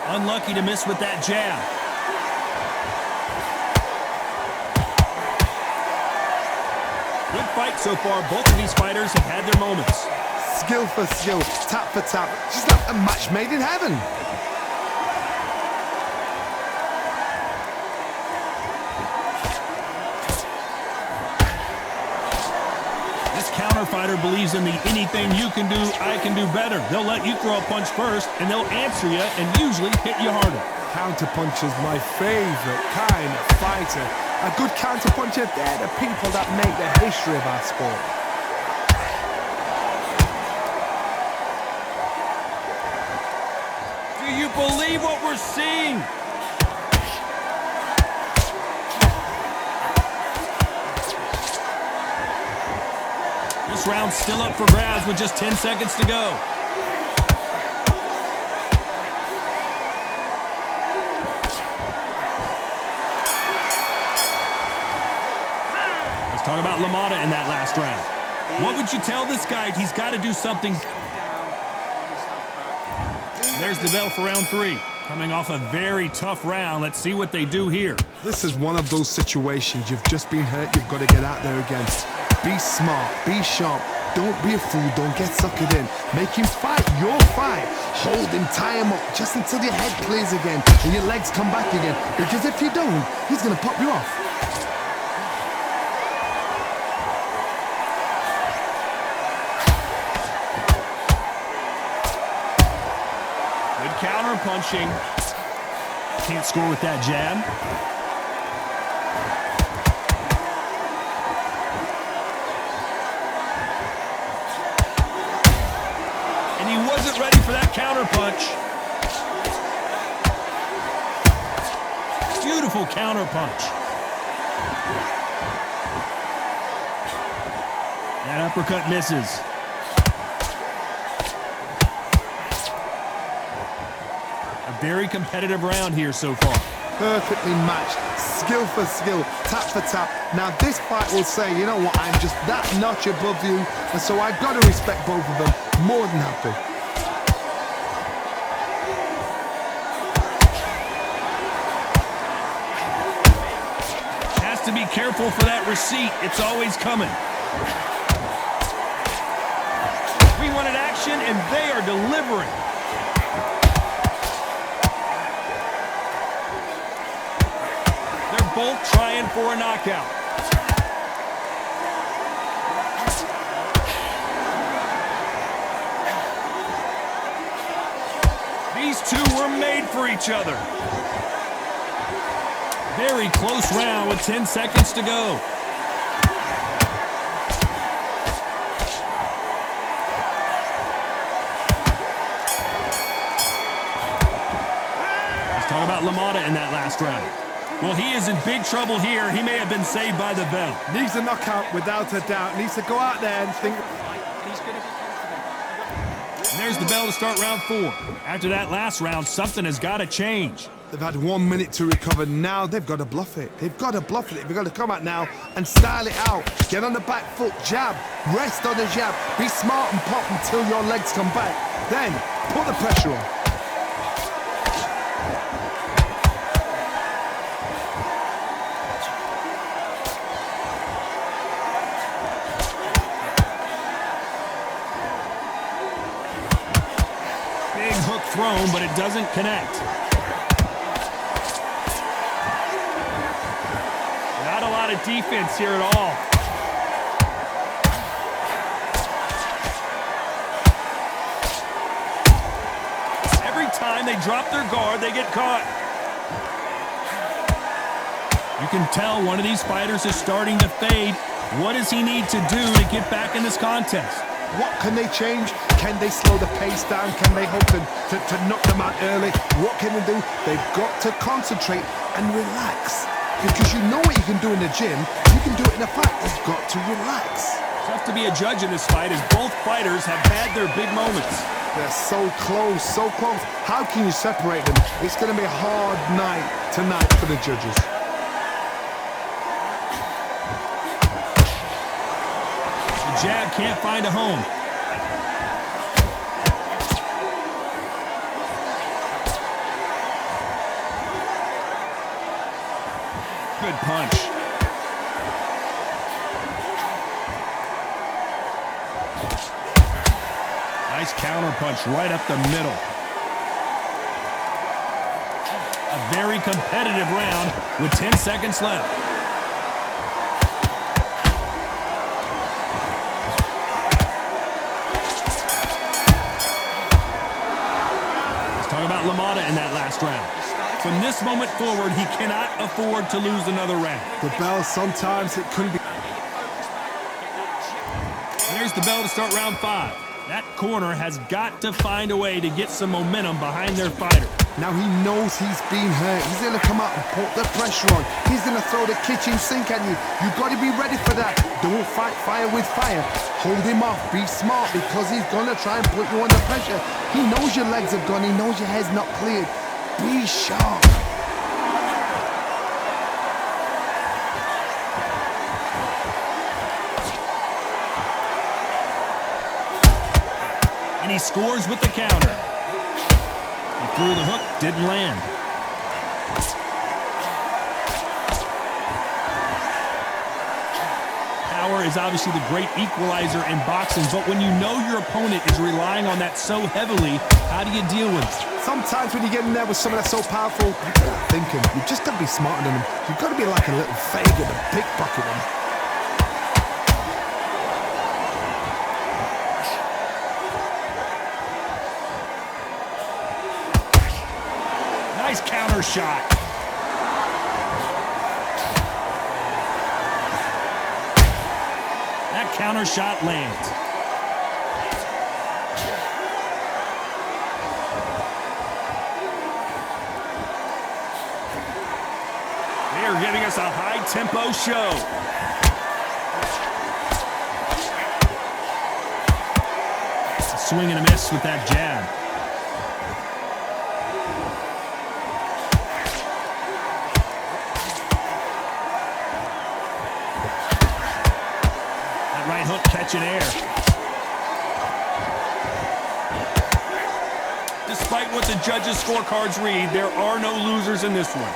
Unlucky to miss with that jab. Good fight so far. Both of these fighters have had their moments. Skill for skill, tap for tap. Just like a match made in heaven. This counter fighter believes in the anything you can do, I can do better. They'll let you throw a punch first, and they'll answer you and usually hit you harder. Counter puncher's my favorite kind of fighter. A good counter puncher, they're the people that make the history of our sport. Do you believe what we're seeing? This round's still up for grabs with just 10 seconds to go. Let's talk about LaMotta in that last round. What would you tell this guy? He's got to do something. There's the bell for round 3. Coming off a very tough round. Let's see what they do here. This is one of those situations. You've just been hurt. You've got to get out there again. Be smart. Be sharp. Don't be a fool. Don't get suckered in. Make him fight your fight. Hold him. Tie him up just until your head clears again and your legs come back again. Because if you don't, he's going to pop you off. Counter punching. Can't score with that jab. And he wasn't ready for that counter punch. Beautiful counter punch. That uppercut misses. Very competitive round here so far. Perfectly matched, skill for skill, tap for tap. Now this fight will say, you know what, I'm just that notch above you, and so I've got to respect both of them. More than happy. Has to be careful for that receipt. It's always coming. We wanted action, and they are delivering. Both trying for a knockout. These two were made for each other. Very close round with 10 seconds to go. Let's talk about LaMotta in that last round. Well, he is in big trouble here. He may have been saved by the bell. Needs a knockout without a doubt. Needs to go out there and think. He's going to be confident. And there's the bell to start round 4. After that last round, something has got to change. They've had 1 minute to recover. Now they've got to bluff it. They've got to bluff it. They've got to come out now and style it out. Get on the back foot, jab, rest on the jab. Be smart and pop until your legs come back. Then put the pressure on. Thrown, but it doesn't connect. Not a lot of defense here at all. Every time they drop their guard, they get caught. You can tell one of these fighters is starting to fade. What does he need to do to get back in this contest? What can they change? Can they slow the pace down? Can they hope to knock them out early? What can they do? They've got to concentrate and relax. Because you know what you can do in the gym, you can do it in a fight. They've got to relax. Tough to be a judge in this fight as both fighters have had their big moments. They're so close, so close. How can you separate them? It's going to be a hard night tonight for the judges. Jab can't find a home. Good punch. Nice counter punch right up the middle. A very competitive round with 10 seconds left. Let's talk about LaMotta in that last round. From this moment forward, he cannot afford to lose another round. The bell, sometimes it couldn't be. There's the bell to start round 5. That corner has got to find a way to get some momentum behind their fighter. Now he knows he's been hurt. He's going to come out and put the pressure on. He's going to throw the kitchen sink at you. You've got to be ready for that. Don't fight fire with fire. Hold him off. Be smart, because he's going to try and put you under pressure. He knows your legs have gone. He knows your head's not cleared. Be sharp. And he scores with the counter. He threw the hook, didn't land. Power is obviously the great equalizer in boxing, but when you know your opponent is relying on that so heavily, how do you deal with it? Sometimes when you get in there with someone that's so powerful, you gotta think him. You've just got to be smarter than him. You've got to be like a little faggot and pickpocket him. Nice counter shot. That counter shot lands. They are giving us a high-tempo show. Swing and a miss with that jab. Right hook catching air. Despite what the judges' scorecards read, there are no losers in this one.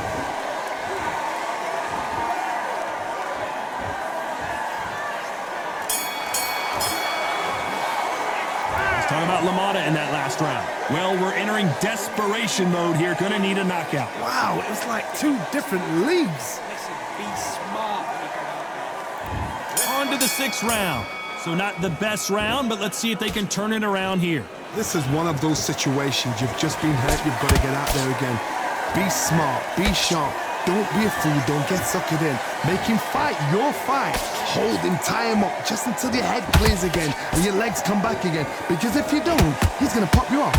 Let's talk about LaMotta in that last round. Well, we're entering desperation mode here. Gonna need a knockout. Wow, it was like two different leagues. Listen, be smart when you go out there. On to the 6th round. So not the best round, but let's see if they can turn it around here. This is one of those situations. You've just been hurt. You've got to get out there again. Be smart. Be sharp. Don't be a fool. Don't get suckered in. Make him fight your fight. Hold him, tie him up just until your head clears again and your legs come back again. Because if you don't, he's going to pop you off.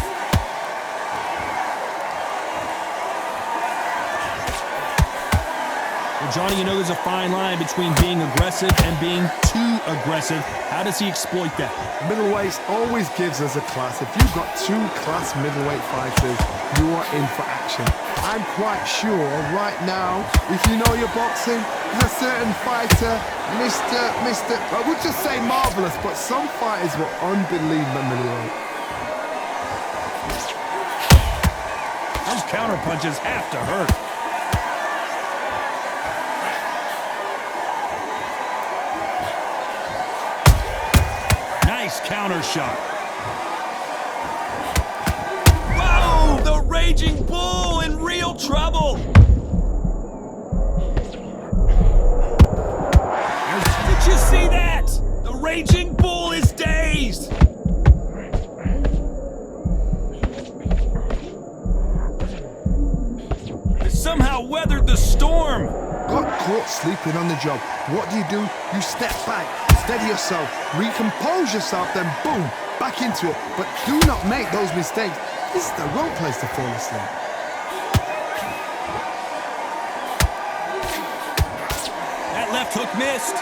Well, Johnny, you know there's a fine line between being aggressive and being too aggressive. How does he exploit that? Middleweights always gives us a class. If you've got 2 class middleweight fighters, you are in for action. I'm quite sure right now, if you know your boxing, there's a certain fighter, I would just say marvelous, but some fighters were unbelievable middleweight. Those counter punches have to hurt. Nice counter shot. Whoa! The Raging Bull in real trouble. Did you see that? The Raging Bull is dazed. They somehow weathered the storm. Got caught sleeping on the job. What do? You step back, steady yourself, recompose yourself, then boom, back into it. But do not make those mistakes. This is the wrong place to fall asleep. That left hook missed.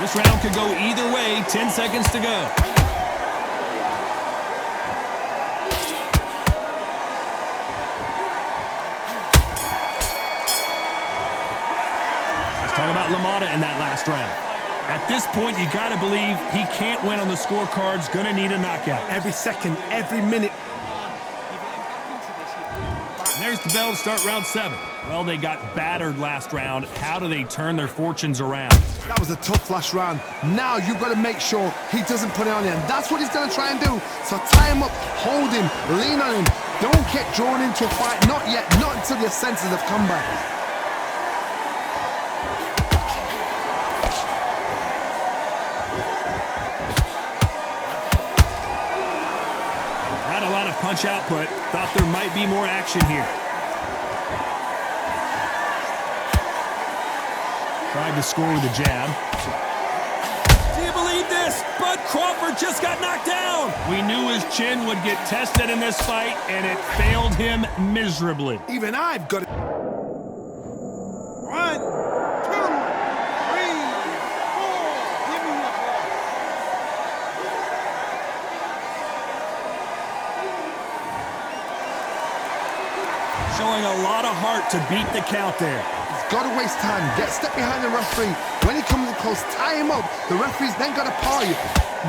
This round could go either way. 10 seconds to go. Talk about LaMotta in that last round. At this point, you gotta believe he can't win on the scorecards. Gonna need a knockout. Every second, every minute. carries the bell to start round 7. Well, they got battered last round. How do they turn their fortunes around? That was a tough last round. Now you've got to make sure he doesn't put it on you, and that's what he's going to try and do. So tie him up, hold him, lean on him. Don't get drawn into a fight. Not yet. Not until your senses have come back. Had a lot of punch output. Thought there might be more action here. Tried to score with a jab. Do you believe this? Bud Crawford just got knocked down. We knew his chin would get tested in this fight, and it failed him miserably. Even I've got it. 1, 2, 3, 4. Give me your ball. Showing a lot of heart to beat the count there. Got to waste time. Get step behind the referee. When he comes in close, tie him up. The referee's then got to paw you.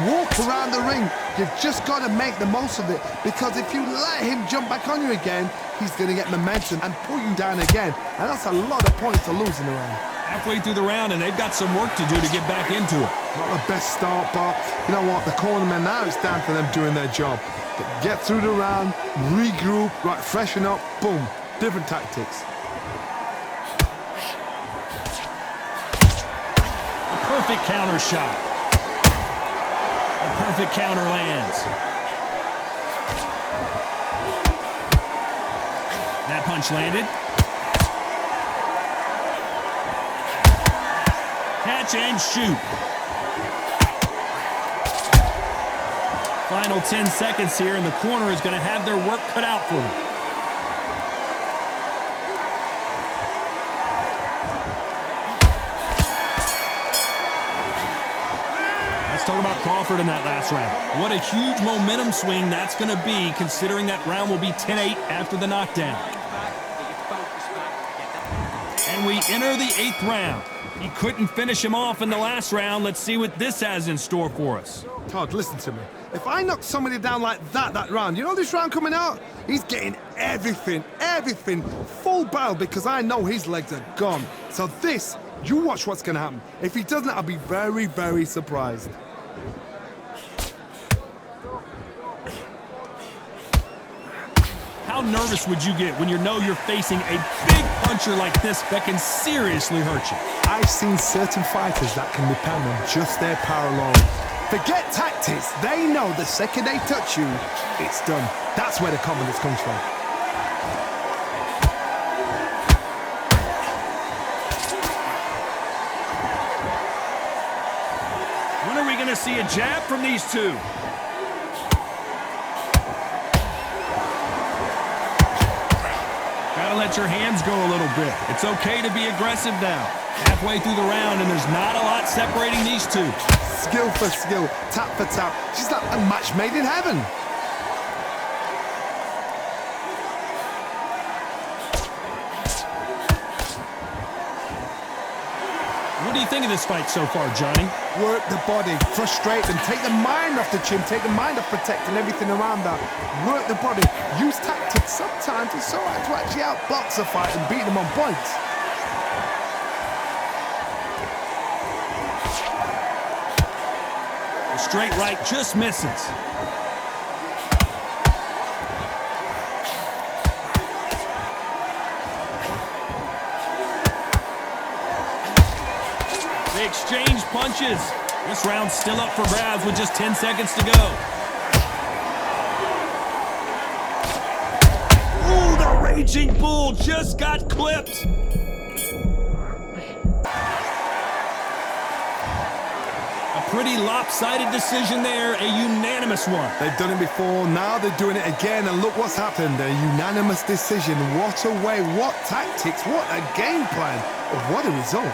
Walk around the ring. You've just got to make the most of it, because if you let him jump back on you again, he's going to get momentum and pull you down again. And that's a lot of points to lose in the round. Halfway through the round, and they've got some work to do to get back into it. Not the best start, but you know what? The cornermen, now it's down to them doing their job. Get through the round, regroup, right, freshen up, boom. Different tactics. Perfect counter shot. A perfect counter lands. That punch landed. Catch and shoot. Final 10 seconds here, and the corner is going to have their work cut out for them. Talk about Crawford in that last round. What a huge momentum swing that's going to be, considering that round will be 10-8 after the knockdown. And we enter the 8th round. He couldn't finish him off in the last round. Let's see what this has in store for us. Todd, listen to me. If I knock somebody down like that round, you know this round coming out? He's getting everything, full barrel, because I know his legs are gone. So this, you watch what's going to happen. If he doesn't, I'll be very, very surprised. How nervous would you get when you know you're facing a big puncher like this that can seriously hurt you? I've seen certain fighters that can depend on just their power alone. Forget tactics. They know the second they touch you, it's done. That's where the confidence comes from. When are we going to see a jab from these two? Gotta let your hands go a little bit. It's okay to be aggressive now. Halfway through the round, and there's not a lot separating these two. Skill for skill, tap for tap. She's like a match made in heaven. What do you think of this fight so far, Johnny? Work the body, frustrate them, take the mind off the chin, take the mind off protecting everything around that. Work the body, use tactics. Sometimes it's so hard to actually outbox a fight and beat them on points. The straight right just misses. They exchange punches. This round's still up for grabs with just 10 seconds to go. Ooh, the Raging Bull just got clipped. A pretty lopsided decision there, a unanimous one. They've done it before, now they're doing it again, and look what's happened. A unanimous decision. What a way, what tactics, what a game plan. What a result.